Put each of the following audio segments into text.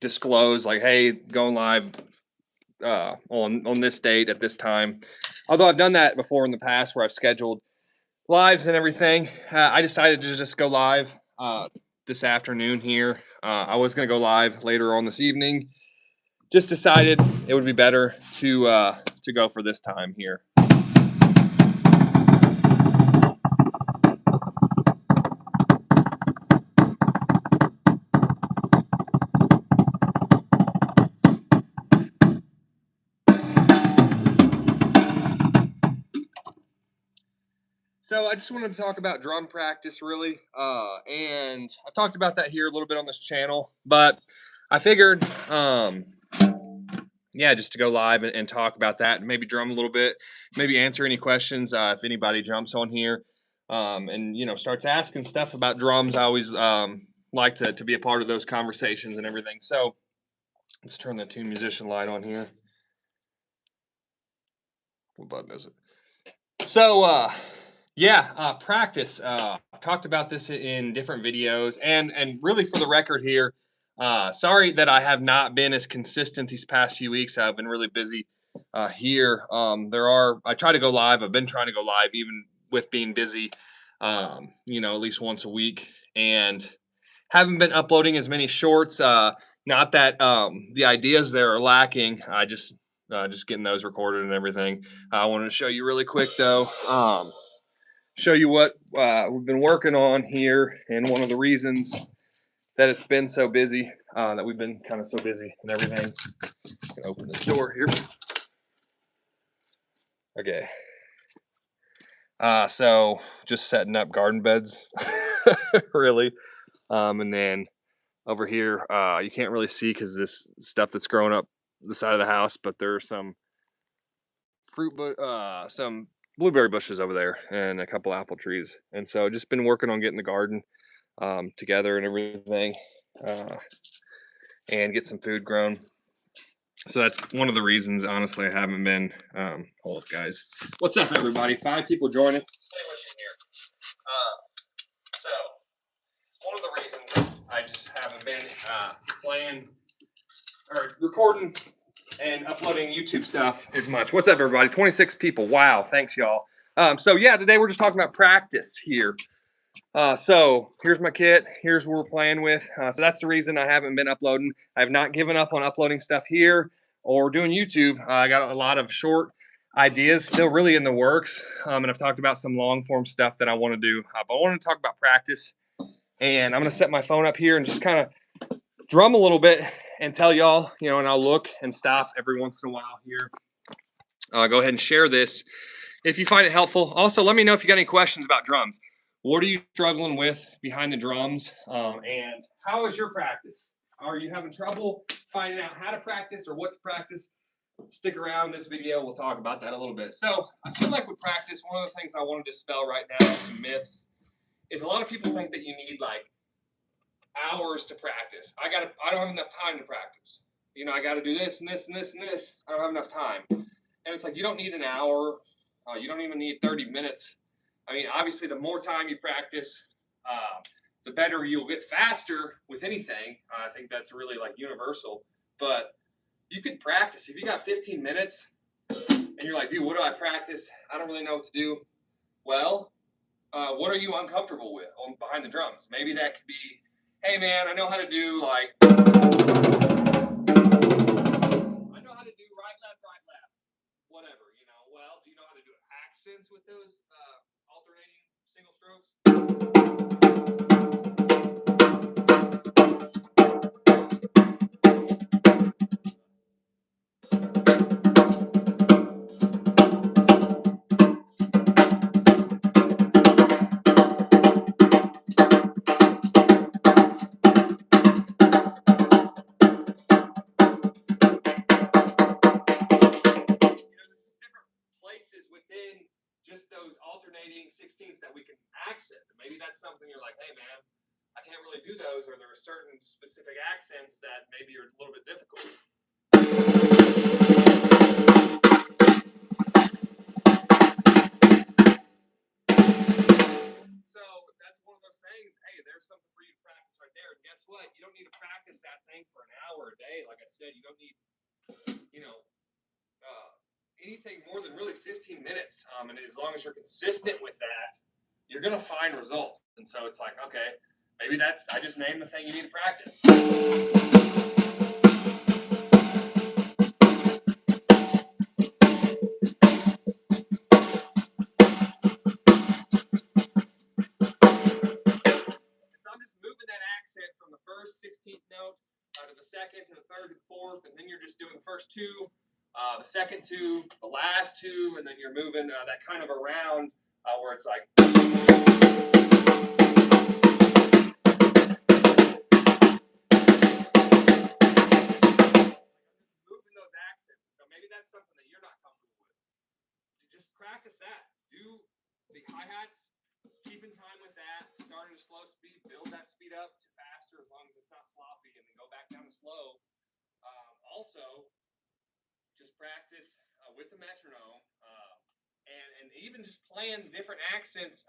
disclose like, hey, going live on this date at this time. Although I've done that before in the past where I've scheduled lives and everything. I decided to just go live this afternoon here. I was going to go live later on this evening. Just decided it would be better to go for this time here. So I just wanted to talk about drum practice really, and I've talked about that here a little bit on this channel, but I figured, yeah, just to go live and talk about that, and maybe drum a little bit, maybe answer any questions if anybody jumps on here, and starts asking stuff about drums. I always like to be a part of those conversations and everything. So let's turn the Tune Musician light on here. What button is it? So practice. I've talked about this in different videos, and really for the record here, sorry that I have not been as consistent these past few weeks. I've been really busy here. I try to go live. I've been trying to go live even with being busy, at least once a week, and haven't been uploading as many shorts. Not that the ideas there are lacking. I just getting those recorded and everything. I wanted to show you really quick though. Show you what we've been working on here, and one of the reasons that it's been so busy, that we've been kind of so busy and everything. Gonna open this door here. Okay. So just setting up garden beds, really. And then over here, you can't really see because this stuff that's growing up the side of the house, but there's some some blueberry bushes over there and a couple apple trees. And so just been working on getting the garden together and everything, and get some food grown. So that's one of the reasons, honestly, I haven't been. Hold up, guys. What's up, everybody? 5 people joining. Stay with me here. So one of the reasons I just haven't been playing or recording and uploading YouTube stuff as much. What's up, everybody? 26 people. Wow, thanks, y'all. So yeah, today we're just talking about practice here. So here's my kit. Here's what we're playing with. So that's the reason I haven't been uploading. I have not given up on uploading stuff here or doing YouTube. I got a lot of short ideas still really in the works. And I've talked about some long form stuff that I want to do. But I want to talk about practice. And I'm going to set my phone up here and just kind of drum a little bit and tell y'all, and I'll look and stop every once in a while here. Go ahead and share this if you find it helpful. Also, let me know if you got any questions about drums. What are you struggling with behind the drums? And how is your practice? Are you having trouble finding out how to practice or what to practice? Stick around this video. We'll talk about that a little bit. So I feel like with practice, one of the things I want to dispel right now, some myths, is a lot of people think that you need like hours to practice. I don't have enough time to practice. I got to do this and this and this and this. I don't have enough time. And it's like, you don't need an hour. You don't even need 30 minutes. I mean, obviously, the more time you practice, the better you'll get faster with anything. I think that's really like universal. But you could practice. If you got 15 minutes and you're like, dude, what do I practice? I don't really know what to do. Well, what are you uncomfortable with behind the drums? Maybe that could be, hey, man, I know how to do like, right, left, whatever, Well, do you know how to do accents with those alternating single strokes? Within just those alternating 16ths that we can accent. Maybe that's something you're like, hey man, I can't really do those, or there are certain specific accents that maybe are a little bit difficult. So that's one of those things. things, hey, there's something for you to practice right there. And guess what? You don't need to practice that thing for an hour a day. Like I said, you don't need, anything more than really 15 minutes. And as long as you're consistent with that, you're going to find results. And so it's like, okay, maybe I just named the thing you need to practice. From the first 16th note to the second, to the third, to the fourth, and then you're just doing the first two, the second two, the last two, and then you're moving that kind of around where it's like. Moving those accents. So maybe that's something that you're not comfortable with. Just practice that. Do the hi-hats. Keep in time with that. Start at a slow speed. Build that speed up to faster as long as it's not sloppy, and then go back down to slow. Also, just practice with the metronome, and even just playing different accents.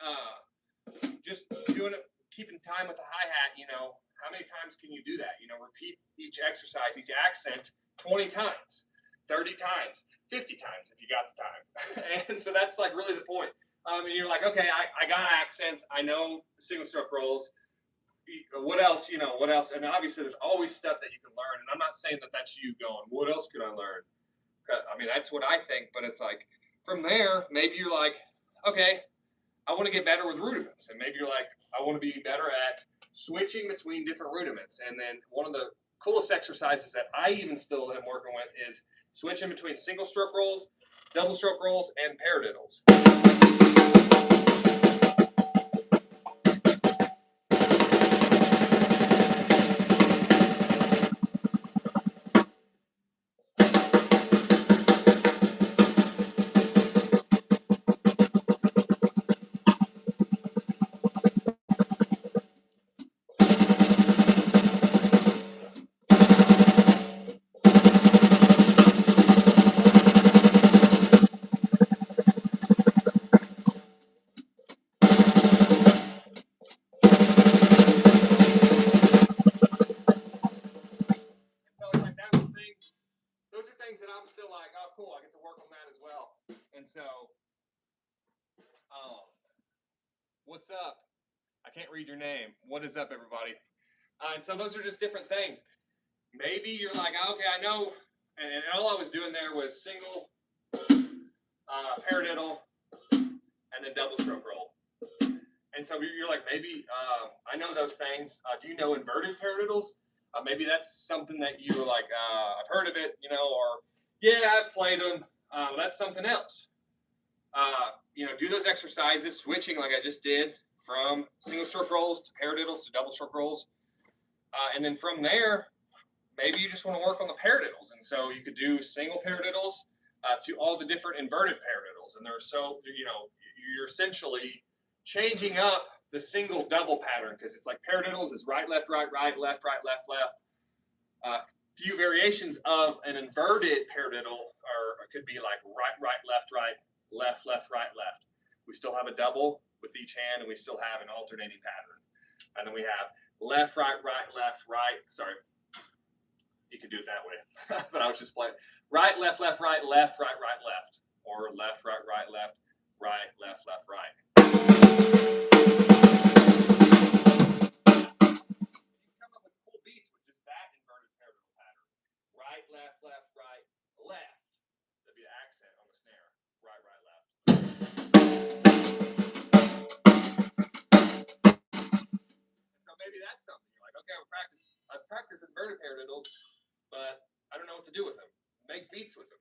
Just doing it, keeping time with the hi-hat. How many times can you do that? Repeat each exercise, each accent 20 times, 30 times, 50 times if you got the time. And so that's like really the point. And you're like, okay, I got accents. I know single stroke rolls. What else? What else? And obviously, there's always stuff that you can learn. And I'm not saying that that's you going, what else could I learn? I mean, that's what I think. But it's like, from there, maybe you're like, okay, I want to get better with rudiments. And maybe you're like, I want to be better at switching between different rudiments. And then one of the coolest exercises that I even still am working with is switching between single stroke rolls, double stroke rolls, and paradiddles. What's up? I can't read your name. What is up, everybody? And so those are just different things. Maybe you're like, okay, I know, and all I was doing there was single, paradiddle, and then double stroke roll. And so you're like, maybe I know those things. Do you know inverted paradiddles? Maybe that's something that you were like, I've heard of it, or yeah, I've played them. That's something else. Do those exercises, switching like I just did from single stroke rolls to paradiddles to double stroke rolls. And then from there, maybe you just want to work on the paradiddles. And so you could do single paradiddles to all the different inverted paradiddles. And you're essentially changing up the single double pattern, because it's like paradiddles is right, left, right, left, left. Few variations of an inverted paradiddle could be like right, left, left, left. We still have a double with each hand, and we still have an alternating pattern. And then we have left, right, left, right. Sorry, you can do it that way. But I was just playing right, left, right, left, or left, right, left, right. You come up with cool beats with just that inverted paradiddle pattern. Right, left, right, left. That'd be the accent on the snare. Right, left. So maybe that's something you're like, okay, I've practiced inverted paradiddles, but I don't know what to do with them. Make beats with them.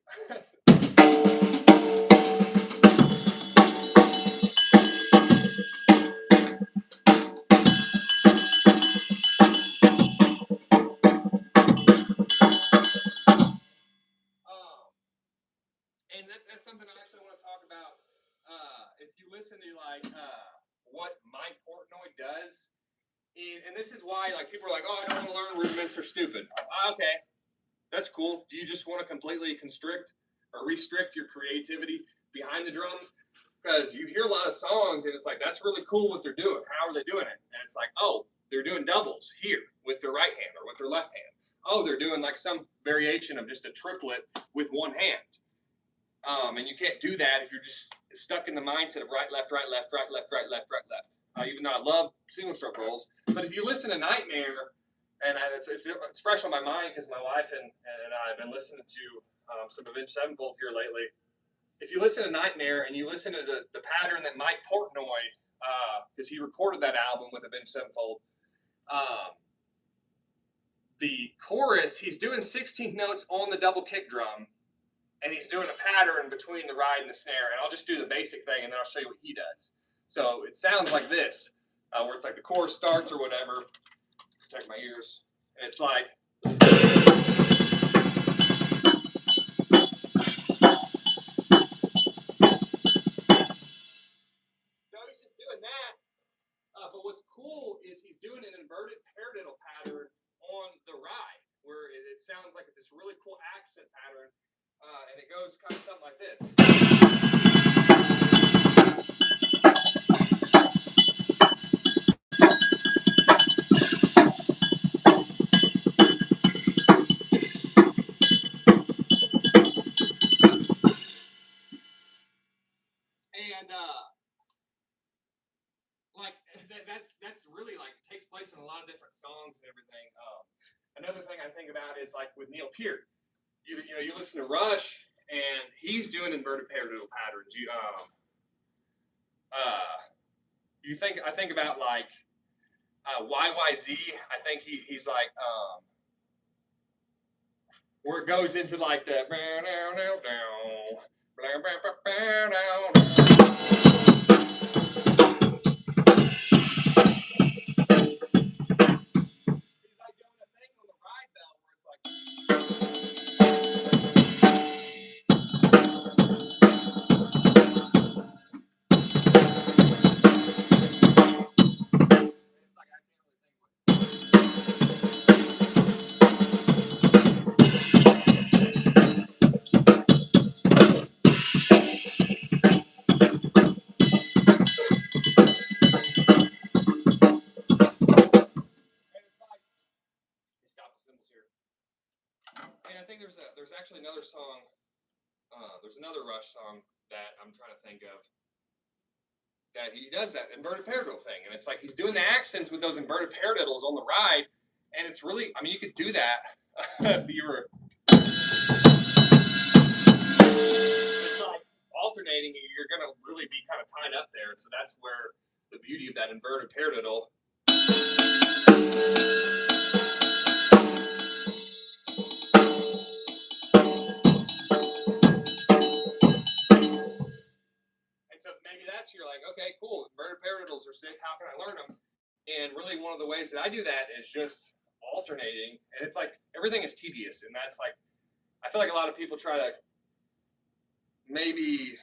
And that's something I actually want to talk about. If you listen to what Mike Portnoy does. And this is why people are like, oh, I don't want to learn rudiments, are stupid. Okay, that's cool. Do you just want to completely restrict your creativity behind the drums? because you hear a lot of songs and it's like, that's really cool what they're doing. How are they doing it? And it's like, oh, they're doing doubles here with their right hand or with their left hand. Oh, they're doing like some variation of just a triplet with one hand. And you can't do that if you're just stuck in the mindset of right, left, right, left, right, left, right, left, right, left. Even though I love single stroke rolls, but if you listen to Nightmare, and it's fresh on my mind because my wife and I have been listening to some Avenged Sevenfold here lately. If you listen to Nightmare and you listen to the pattern that Mike Portnoy, because he recorded that album with Avenged Sevenfold, the chorus, he's doing 16th notes on the double kick drum, and he's doing a pattern between the ride and the snare. And I'll just do the basic thing, and then I'll show you what he does. So it sounds like this, where it's like the chorus starts or whatever. Protect my ears. And it's like. So he's just doing that. But what's cool is he's doing an inverted paradiddle pattern on the ride, where it sounds like this really cool accent pattern. And it goes kind of something like this. And like that's really like takes place in a lot of different songs and everything. Another thing I think about is like with Neil Peart. You know, you listen to Rush, and he's doing inverted paradiddle patterns. I think about like YYZ. I think he's like where it goes into like the. And I think there's actually another song. There's another Rush song that I'm trying to think of that he does that inverted paradiddle thing, and it's like he's doing the accents with those inverted paradiddles on the ride, and it's really, I mean, you could do that if you were. It's like alternating, you're gonna really be kind of tied up there, so that's where the beauty of that inverted paradiddle. You're like, okay, cool. Inverted paradiddles are sick. How can I learn them? And really, one of the ways that I do that is just alternating. And it's like everything is tedious, and that's like, I feel like a lot of people try to maybe,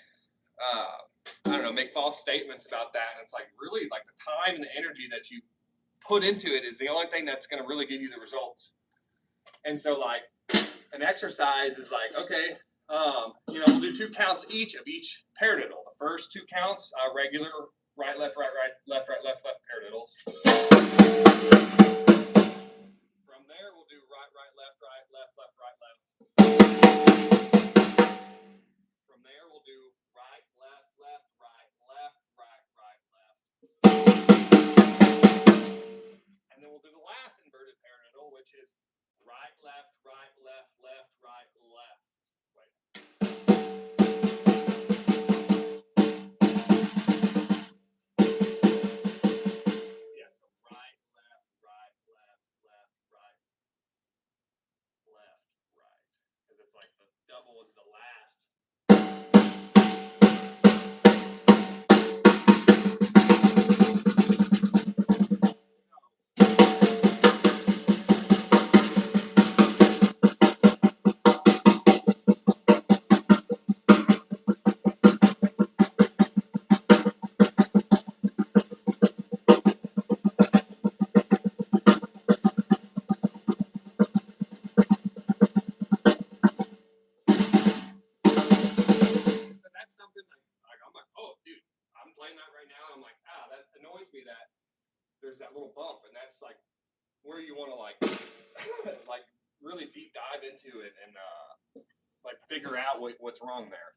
I don't know, make false statements about that. And it's like really like the time and the energy that you put into it is the only thing that's going to really give you the results. And so, like, an exercise is like, okay. We'll do 2 counts each of each paradiddle. The first 2 counts, regular right, left, right, right, left, right, left, left paradiddles. From there, we'll do right, right, left, right, left, left, right, left. From there, we'll do right, left, left, right, left, right, right, left. And then we'll do the last inverted paradiddle, which is right, left, right, left, left, right, left. It's like the double is the last. into it and like figure out what's wrong there.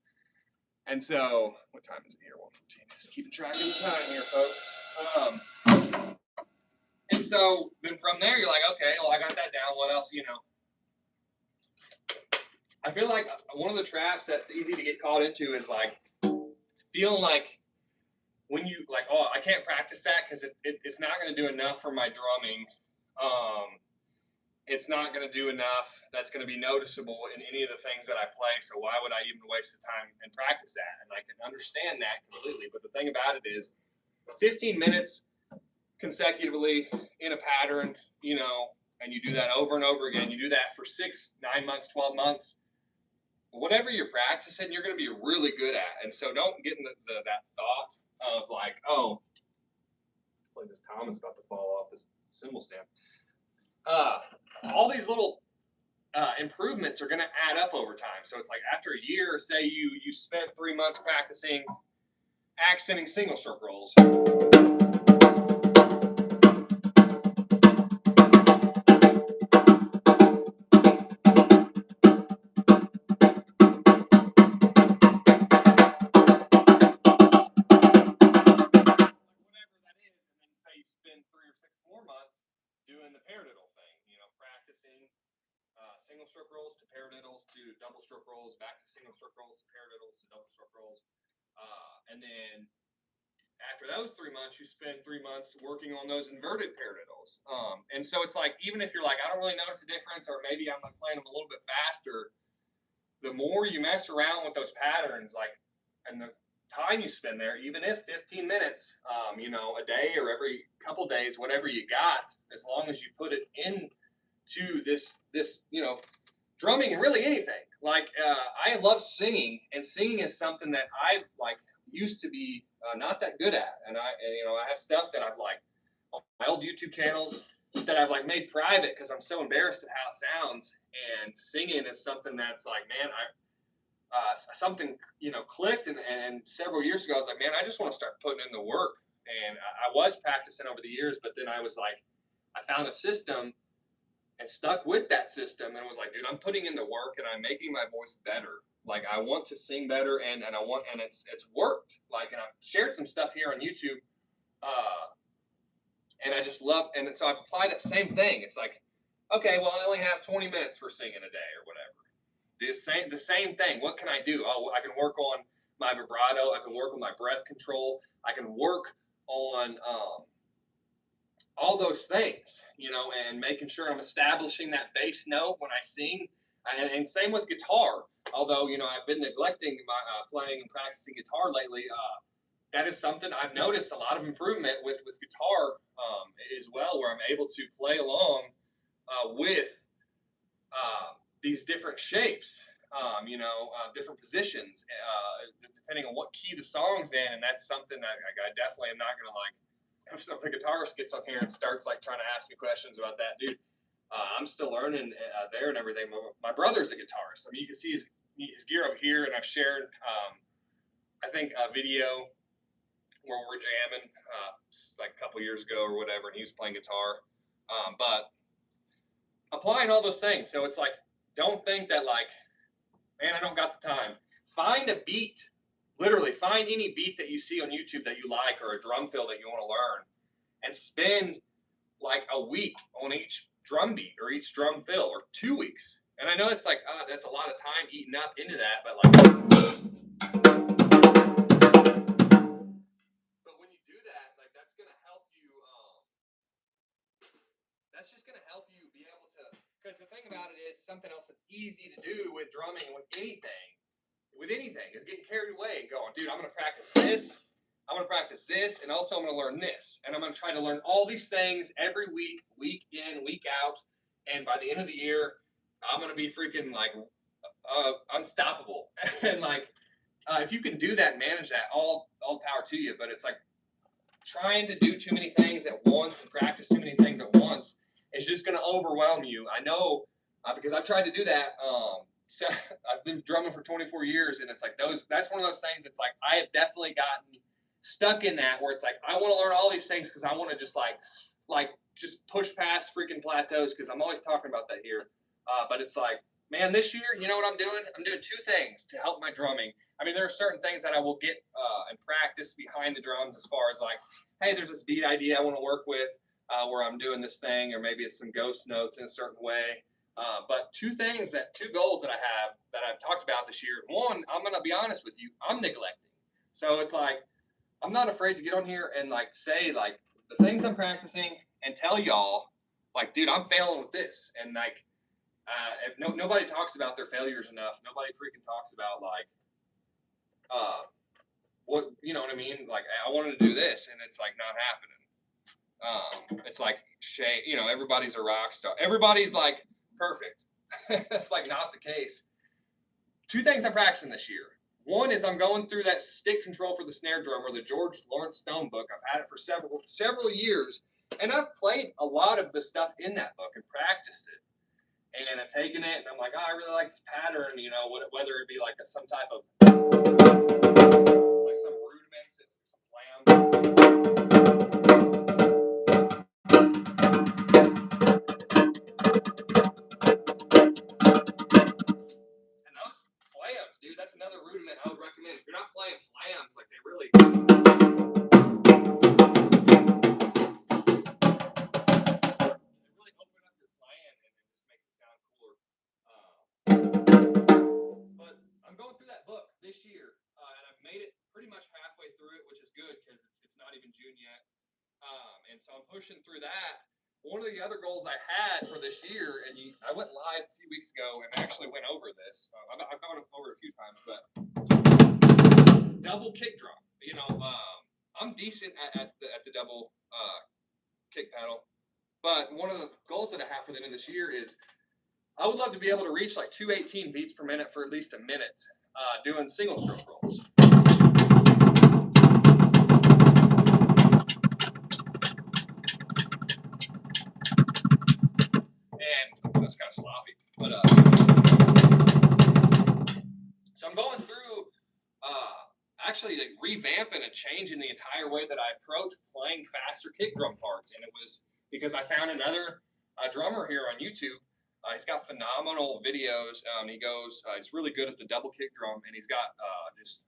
And so, what time is it here? 1:14. Just keeping track of the time here, folks. And so then from there, you're like, okay, well, I got that down. What else, you know? I feel like one of the traps that's easy to get caught into is like feeling like when you like, oh, I can't practice that because it's not going to do enough for my drumming. It's not going to do enough that's going to be noticeable in any of the things that I play. So why would I even waste the time and practice that? And I can understand that completely. But the thing about it is 15 minutes consecutively in a pattern, you know, and you do that over and over again. You do that for 6, 9 months, 12 months. Whatever you're practicing, you're going to be really good at. And so don't get in that thought of like, oh, like this Tom is about to fall off this cymbal stand. All these little improvements are going to add up over time. So it's like after a year, say you spent 3 months practicing accenting single stroke rolls. Doing the paradiddle thing, you know, practicing single stroke rolls to paradiddles to double stroke rolls, back to single stroke rolls to paradiddles to double stroke rolls. And then after those 3 months, you spend 3 months working on those inverted paradiddles. And so it's like, even if you're like, I don't really notice a difference, or maybe I'm like playing them a little bit faster, the more you mess around with those patterns, like, and the time you spend there, even if 15 minutes, you know, a day or every couple days, whatever you got, as long as you put it into this, you know, drumming and really anything. Like, I love singing, and singing is something that I like used to be not that good at. And you know, I have stuff that I've like on my old YouTube channels that I've like made private because I'm so embarrassed at how it sounds. And singing is something that's like, man, something, you know, clicked, and several years ago I was like, man, I just want to start putting in the work. And I was practicing over the years, but then I was like, I found a system and stuck with that system, and was like, dude, I'm putting in the work and I'm making my voice better. Like, I want to sing better, and it's worked. Like, and I've shared some stuff here on YouTube, and I just love, and so I've applied that same thing. It's like, okay, well, I only have 20 minutes for singing a day or whatever. The same thing. What can I do? Oh, I can work on my vibrato. I can work on my breath control. I can work on all those things, you know, and making sure I'm establishing that bass note when I sing. And same with guitar. Although, you know, I've been neglecting my playing and practicing guitar lately. That is something I've noticed a lot of improvement with guitar as well, where I'm able to play along with these different shapes, you know, different positions, depending on what key the song's in. And that's something that I definitely am not going to like, if a guitarist gets on here and starts like trying to ask me questions about that, dude, I'm still learning there and everything. My brother's a guitarist. I mean, you can see his gear over here, and I've shared, I think, a video where we're jamming like a couple years ago or whatever, and he was playing guitar. But applying all those things, so it's like, don't think that like, man, I don't got the time. Find a beat. Literally, find any beat that you see on YouTube that you like, or a drum fill that you want to learn, and spend like a week on each drum beat or each drum fill, or 2 weeks. And I know it's like, that's a lot of time eating up into that, but like, but when you do that, like, that's gonna help you. That's just gonna help you be able to. Because the thing about it is, something else that's easy to do with drumming and with anything is getting carried away and going, dude, I'm going to practice this. I'm going to practice this. And also I'm going to learn this. And I'm going to try to learn all these things every week, week in, week out. And by the end of the year, I'm going to be freaking like unstoppable. And like, if you can do that and manage that, all power to you. But it's like trying to do too many things at once and practice too many things at once is just going to overwhelm you. I know, because I've tried to do that. So I've been drumming for 24 years, and it's like that's one of those things. It's like, I have definitely gotten stuck in that, where it's like, I want to learn all these things because I want to just like just push past freaking plateaus, because I'm always talking about that here. But it's like, man, this year, you know what I'm doing? I'm doing two things to help my drumming. I mean, there are certain things that I will get and practice behind the drums, as far as like, hey, there's this beat idea I want to work with where I'm doing this thing, or maybe it's some ghost notes in a certain way. But two goals that I have that I've talked about this year. One, I'm gonna be honest with you, I'm neglecting. So it's like I'm not afraid to get on here and like say like the things I'm practicing and tell y'all, like, dude, I'm failing with this, and like if nobody talks about their failures enough. Nobody freaking talks about like, what you know what I mean? Like I wanted to do this, and it's like not happening. It's like Shay, everybody's a rock star. Everybody's like perfect. That's like not the case. Two things I'm practicing this year. One is I'm going through that stick control for the snare drum, or the George Lawrence Stone book. I've had it for several years, and I've played a lot of the stuff in that book and practiced it. And I've taken it, and I'm like, oh, I really like this pattern, whether it be like some type of, like some rudiments, some and those flams, dude, that's another rudiment I would recommend. If you're not playing flams, like they really open up your playing, and it just makes it sound cooler. But I'm going through that book this year, and I've made it pretty much halfway through it, which is good because it's not even June yet. And so I'm pushing through that. One of the other goals I had for this year, and I went live a few weeks ago and actually went over this. I've gone over it a few times, but double kick drum. I'm decent at the double kick pedal, but one of the goals that I have for the end of this year is I would love to be able to reach like 218 beats per minute for at least a minute doing single stroke rolls. And that's kind of sloppy, but so I'm going through actually like revamping and changing the entire way that I approach playing faster kick drum parts, and it was because I found another drummer here on YouTube. He's got phenomenal videos. He's really good at the double kick drum, and he's got just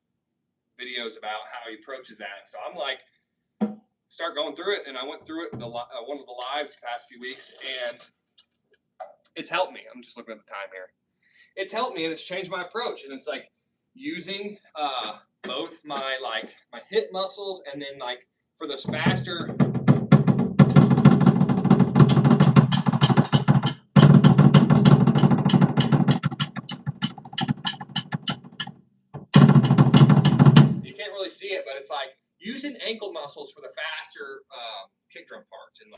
videos about how he approaches that. So I'm like, start going through it, and I went through it one of the lives the past few weeks, and it's helped me. I'm just looking at the time here. It's helped me, and it's changed my approach, and it's like using both my hip muscles, and then like for those faster. You can't really see it, but it's like using ankle muscles for the faster kick drum parts, and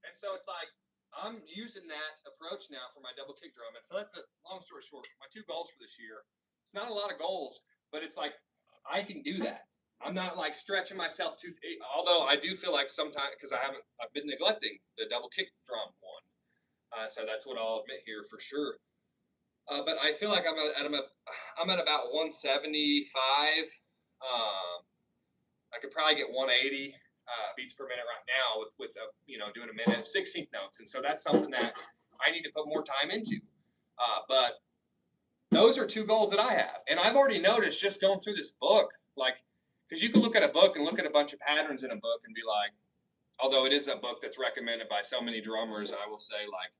And so it's like I'm using that approach now for my double kick drum. And so that's a long story short. My two goals for this year. It's not a lot of goals, but it's like I can do that. I'm not like stretching myself too. Although I do feel like sometimes because I've been neglecting the double kick drum one. So that's what I'll admit here for sure. But I feel like I'm at about 175. I could probably get 180 beats per minute right now with doing a minute of 16th notes, and so that's something that I need to put more time into. But those are two goals that I have, and I've already noticed just going through this book, like, because you can look at a book and look at a bunch of patterns in a book and be like, although it is a book that's recommended by so many drummers, I will say like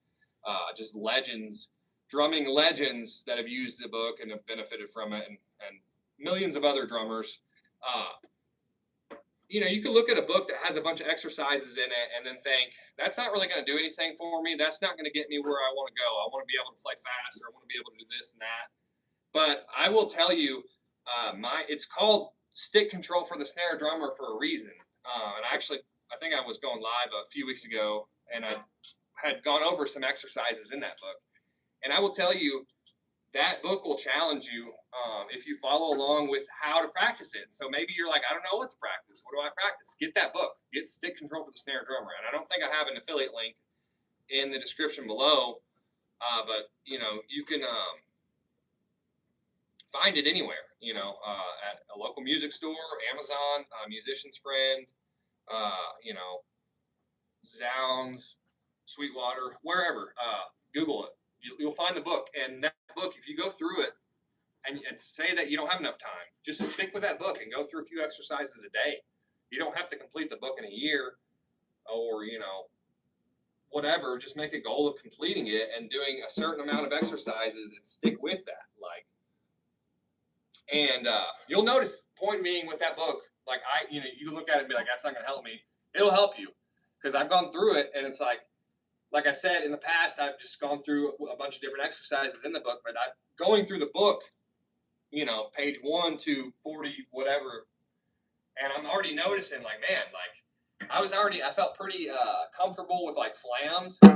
just legends, drumming legends that have used the book and have benefited from it, and millions of other drummers. You can look at a book that has a bunch of exercises in it and then think, that's not really going to do anything for me. That's not going to get me where I want to go. I want to be able to play faster. I want to be able to do this and that. But I will tell you, it's called Stick Control for the Snare Drummer for a reason. And actually, I think I was going live a few weeks ago, and I had gone over some exercises in that book. And I will tell you, that book will challenge you if you follow along with how to practice it. So maybe you're like, I don't know what to practice. What do I practice? Get that book. Get Stick Control for the Snare Drummer. And I don't think I have an affiliate link in the description below, but you can find it anywhere, you know, at a local music store, Amazon, Musician's Friend, you know, Zounds, Sweetwater, wherever. Google it. You'll find the book. And that book, if you go through it and say that you don't have enough time, just stick with that book and go through a few exercises a day. You don't have to complete the book in a year or, you know, whatever. Just make a goal of completing it and doing a certain amount of exercises and stick with that. And you'll notice, point being with that book, like you know, you look at it and be like, that's not going to help me. It'll help you because I've gone through it, and it's like I said in the past, I've just gone through a bunch of different exercises in the book, but I'm going through the book, you know, page 1 to 40, whatever, and I'm already noticing, like, man, like I felt pretty comfortable with like flams. And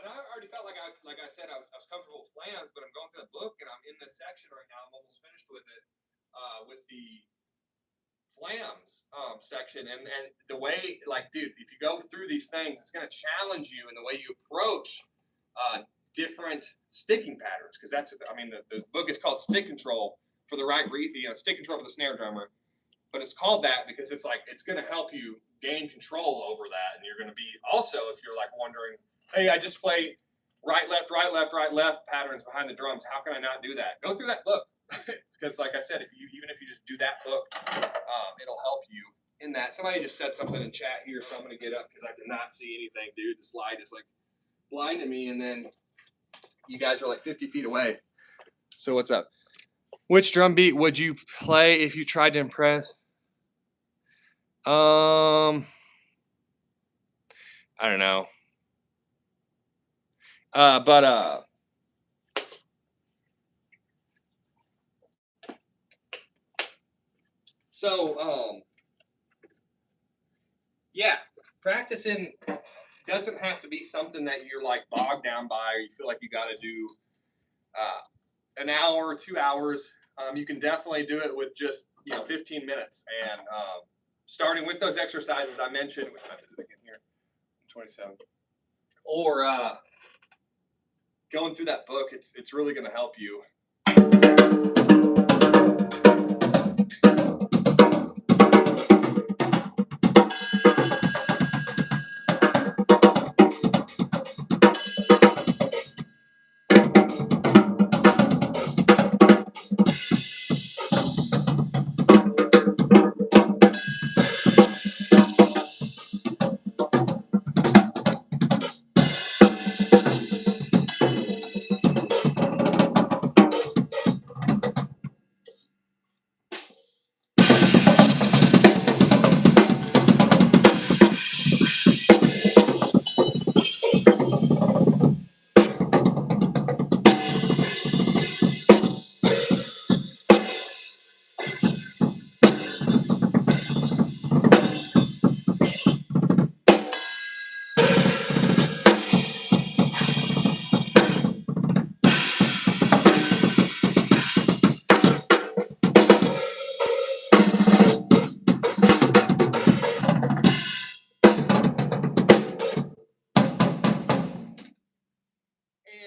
I already felt like I said, I was comfortable with flams, but I'm going through the book and I'm in this section right now. I'm almost finished with it, with the flams section. And the way, like, dude, if you go through these things, it's going to challenge you in the way you approach different sticking patterns. Because that's, I mean, the book is called Stick Control for the right reason, you know, Stick Control for the snare drummer. But it's called that because it's like, it's going to help you gain control over that. And you're going to be also, if you're like wondering, hey, I just play right, left, right, left, right, left patterns behind the drums. How can I not do that? Go through that book. Because like I said, even if you just do that book, it'll help you in that. Somebody just said something in chat here, so I'm going to get up because I cannot see anything, dude. The slide is like blinding me, and then you guys are like 50 feet away. So what's up? Which drum beat would you play if you tried to impress? I don't know. So yeah, practicing doesn't have to be something that you're like bogged down by, or you feel like you got to do an hour or 2 hours. You can definitely do it with just, you know, 15 minutes, and starting with those exercises I mentioned. Which time is it again here? 27. Or going through that book, it's really going to help you.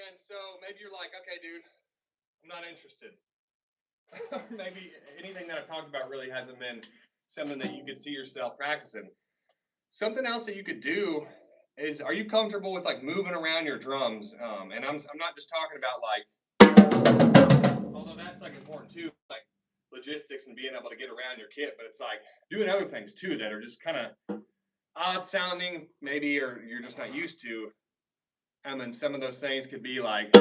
And so maybe you're like, okay, dude, I'm not interested. Maybe anything that I've talked about really hasn't been something that you could see yourself practicing. Something else that you could do is, are you comfortable with like moving around your drums? And I'm not just talking about like, although that's like important too, like logistics and being able to get around your kit, but it's like doing other things too that are just kind of odd sounding, maybe, or you're just not used to. And then some of those things could be like,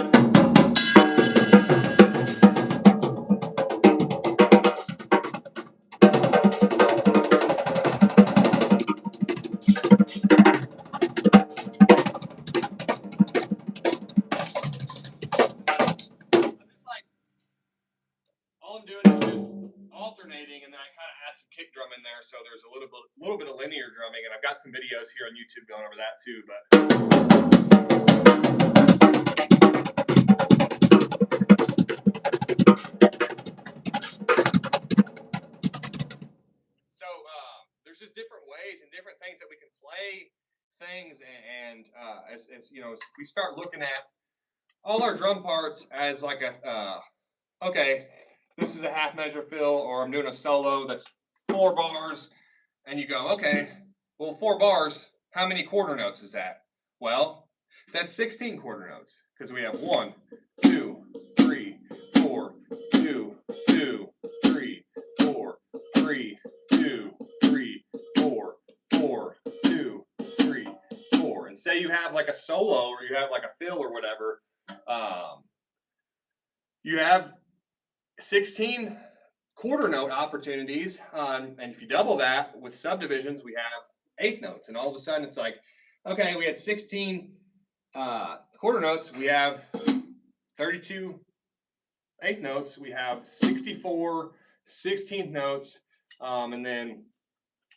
all I'm doing is just alternating, and then I kind of add some kick drum in there, so there's a little bit of linear drumming, and I've got some videos here on YouTube going over that too. there's just different ways and different things that we can play things, and as you know, as we start looking at all our drum parts as like a okay, this is a half measure fill, or I'm doing a solo that's 4 bars, and you go, okay, well, 4 bars, how many quarter notes is that? Well, that's 16 quarter notes, because we have 1, 2, 3, 4, 2, 2, 3, 4, 3, 2, 3, 4, 4, 2, 3, 4. And say you have like a solo, or you have like a fill or whatever, you have 16 quarter note opportunities, and if you double that with subdivisions, we have eighth notes, and all of a sudden it's like, okay, we had 16 quarter notes, we have 32 eighth notes, we have 64 16th notes, and then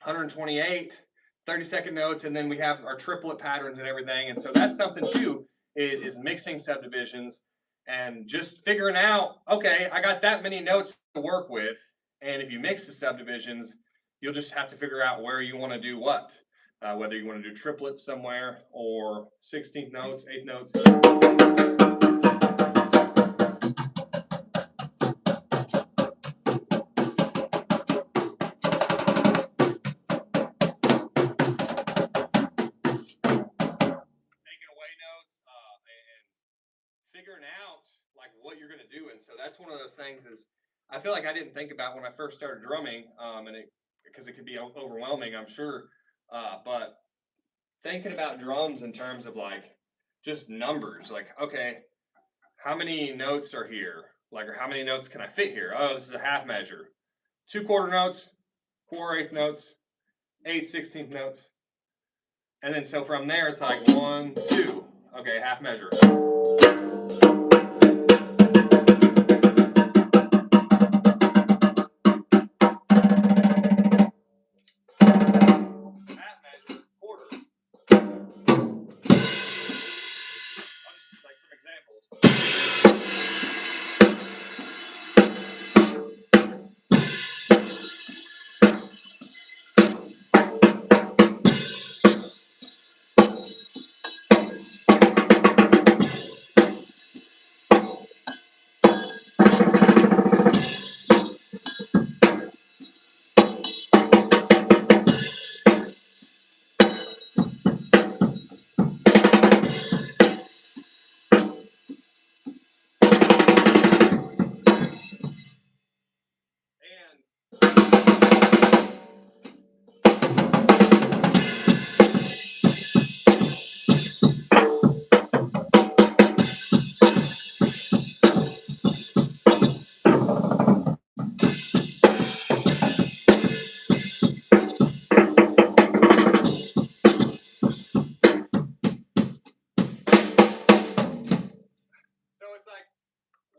128 32nd notes, and then we have our triplet patterns and everything. And so that's something too, is mixing subdivisions and just figuring out, okay, I got that many notes to work with. And if you mix the subdivisions, you'll just have to figure out where you want to do what, whether you want to do triplets somewhere or 16th notes, 8th notes. Figuring out like what you're going to do. And so that's one of those things is I feel like I didn't think about when I first started drumming, and because it could be overwhelming, I'm sure, but thinking about drums in terms of like just numbers, like, okay, how many notes are here, like, or how many notes can I fit here? Oh, this is a half measure, 2 quarter notes, 4 eighth notes, 8 16th notes, and then so from there it's like 1 2, okay, half measure.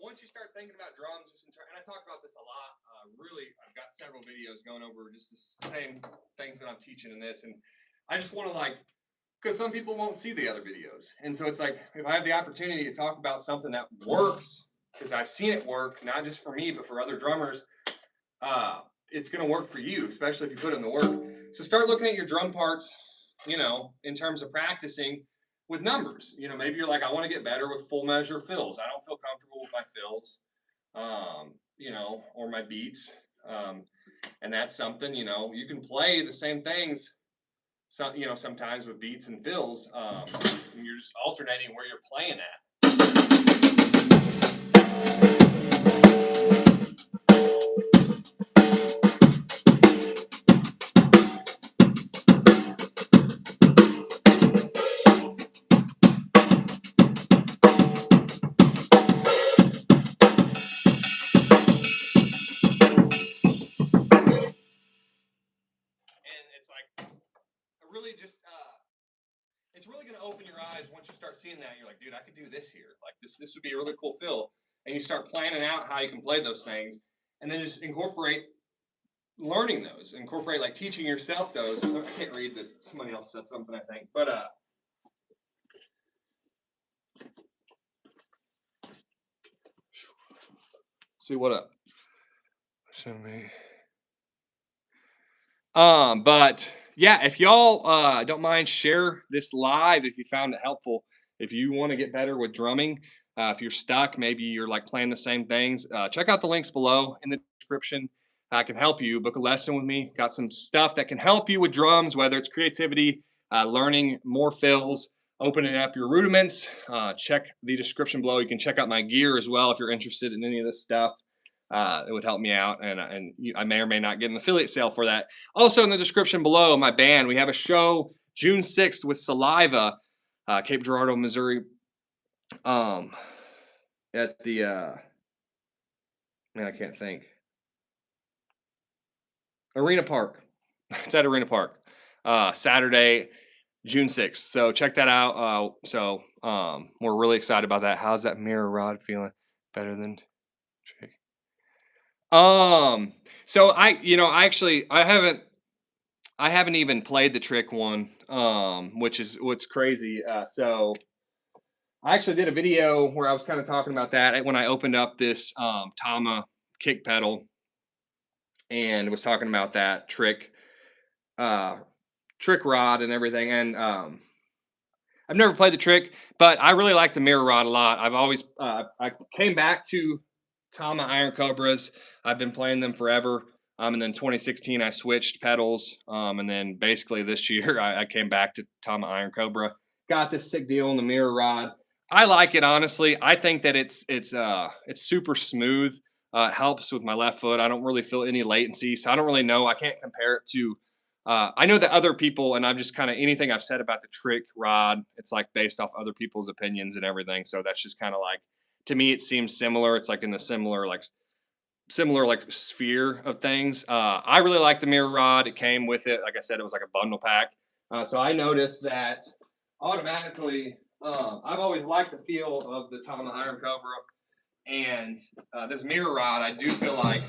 Once you start thinking about drums, and I talk about this a lot, really, I've got several videos going over just the same things that I'm teaching in this, and I just want to like, because some people won't see the other videos, and so it's like, if I have the opportunity to talk about something that works, because I've seen it work, not just for me, but for other drummers, it's going to work for you, especially if you put in the work. So start looking at your drum parts, you know, in terms of practicing with numbers. You know, maybe you're like, I want to get better with full measure fills. I don't feel comfortable with my fills, you know, or my beats. And that's something, you know, you can play the same things, some, you know, sometimes with beats and fills, and you're just alternating where you're playing at. Really just it's really going to open your eyes once you start seeing that. You're like, dude, I could do this here. Like this would be a really cool fill. And you start planning out how you can play those things, and then just incorporate learning those. Incorporate like teaching yourself those. I can't read this. Somebody else said something, I think. But see what up. Show me. But yeah, if y'all don't mind, share this live if you found it helpful. If you want to get better with drumming, if you're stuck, maybe you're like playing the same things, check out the links below in the description. I can help you book a lesson with me. Got some stuff that can help you with drums, whether it's creativity, learning more fills, opening up your rudiments. Check the description below. You can check out my gear as well if you're interested in any of this stuff. It would help me out, and I may or may not get an affiliate sale for that. Also, in the description below, my band, we have a show June 6th with Saliva, Cape Girardeau, Missouri. Um, at the man, I can't think. Arena Park. It's at Arena Park. Saturday, June 6th. So check that out. We're really excited about that. How's that mirror rod feeling? Better than Jake? So I haven't even played the trick one, which is what's crazy. So I actually did a video where I was kind of talking about that when I opened up this Tama kick pedal and was talking about that uh, trick rod and everything. And I've never played the trick, but I really like the mirror rod a lot. I've always I came back to Tama Iron Cobras. I've been playing them forever. And then 2016, I switched pedals. And then basically this year, I came back to Tama Iron Cobra. Got this sick deal on the mirror rod. I like it honestly. I think that it's super smooth. It helps with my left foot. I don't really feel any latency, so I don't really know. I can't compare it to. I know that other people, and I'm just kind of anything I've said about the trick rod. It's like based off other people's opinions and everything. So that's just kind of like to me, it seems similar. It's like in the similar like sphere of things. I really like the mirror rod. It came with it. Like I said, it was like a bundle pack. So I noticed that automatically. I've always liked the feel of the Tama Iron Cobra, and this mirror rod. I do feel like.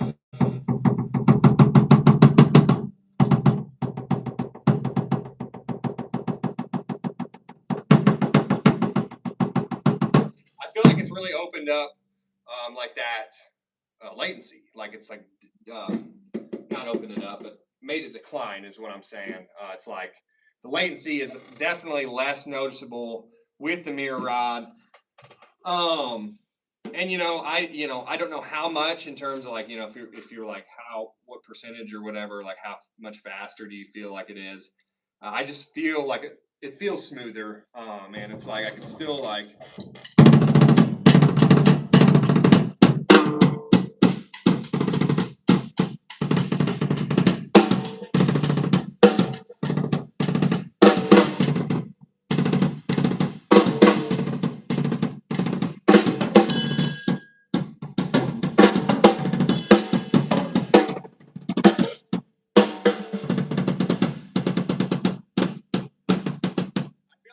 I feel like it's really opened up like that latency. Like it's like not opened it up, but made it decline is what I'm saying. It's like the latency is definitely less noticeable with the mirror rod. And I don't know how much in terms of like if you're like what percentage or whatever, like how much faster do you feel like it is? I just feel like it feels smoother. And it's like I can still like.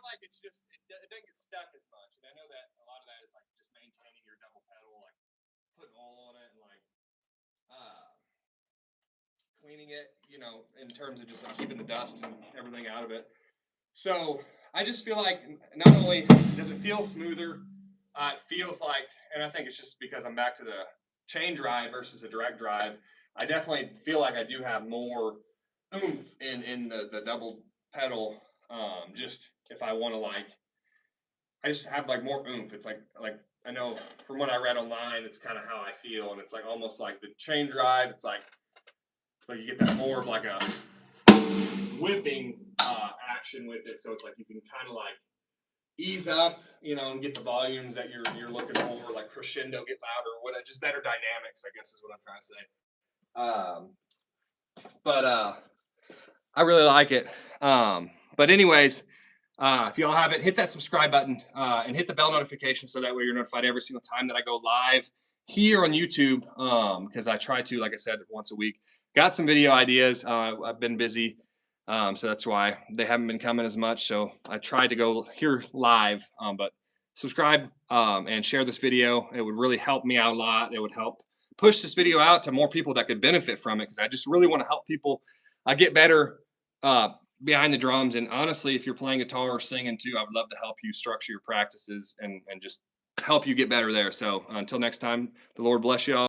Like it's just it doesn't get stuck as much, and I know that a lot of that is like just maintaining your double pedal, like putting oil on it and like uh, cleaning it, in terms of just like keeping the dust and everything out of it. So I just feel like not only does it feel smoother, it feels like, and I think it's just because I'm back to the chain drive versus a direct drive. I definitely feel like I do have more oomph in the double pedal. Just if I want to like, I just have like more oomph. It's like I know from what I read online, it's kind of how I feel, and it's like almost like the chain drive. It's like you get that more of like a whipping action with it. So it's like you can kind of like ease up, and get the volumes that you're looking for, like crescendo, get louder, whatever, just better dynamics, I guess is what I'm trying to say. But I really like it. But anyways, if y'all haven't, hit that subscribe button and hit the bell notification so that way you're notified every single time that I go live here on YouTube. Because I try to, like I said, once a week. Got some video ideas. I've been busy. So that's why they haven't been coming as much. So I tried to go here live. But subscribe and share this video. It would really help me out a lot. It would help push this video out to more people that could benefit from it, because I just really want to help people get better behind the drums. And honestly, if you're playing guitar or singing too, I would love to help you structure your practices and just help you get better there. So until next time, the Lord bless you all.